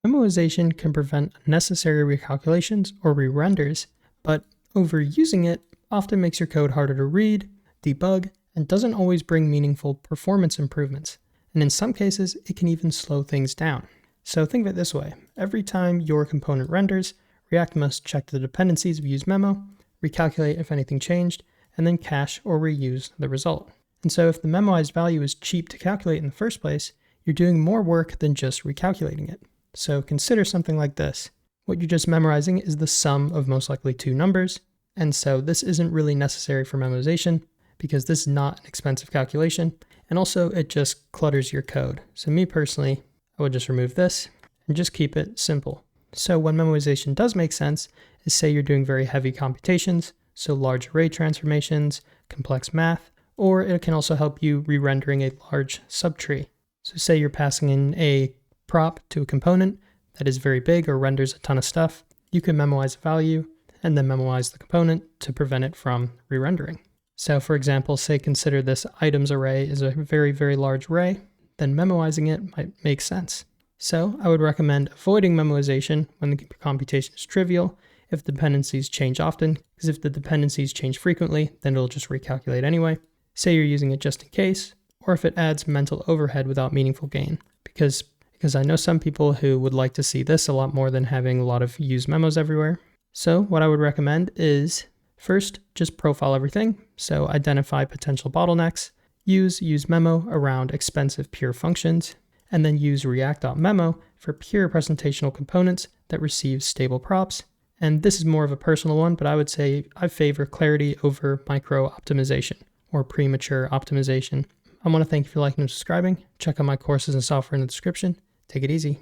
Memoization can prevent unnecessary recalculations or re-renders, but overusing it often makes your code harder to read, debug, and doesn't always bring meaningful performance improvements. And in some cases, it can even slow things down. So think of it this way. Every time your component renders, React must check the dependencies of useMemo, recalculate if anything changed, and then cache or reuse the result. And so if the memoized value is cheap to calculate in the first place, you're doing more work than just recalculating it. So consider something like this. What you're just memorizing is the sum of most likely two numbers, and so this isn't really necessary for memoization because this is not an expensive calculation, and also it just clutters your code. So me personally, I would just remove this and just keep it simple. So when memoization does make sense is say you're doing very heavy computations, so large array transformations, complex math, or it can also help you re-rendering a large subtree. So say you're passing in a prop to a component that is very big or renders a ton of stuff, you can memoize a value and then memoize the component to prevent it from re-rendering. So for example, say consider this items array is a very, very large array, then memoizing it might make sense. So I would recommend avoiding memoization when the computation is trivial, if the dependencies change often, because if the dependencies change frequently, then it'll just recalculate anyway. Say you're using it just in case, or if it adds mental overhead without meaningful gain, because I know some people who would like to see this a lot more than having a lot of use memos everywhere. So what I would recommend is first, just profile everything. So identify potential bottlenecks, use useMemo around expensive pure functions, and then use react.memo for pure presentational components that receive stable props. And this is more of a personal one, but I would say I favor clarity over micro optimization or premature optimization. I want to thank you for liking and subscribing. Check out my courses and software in the description. Take it easy.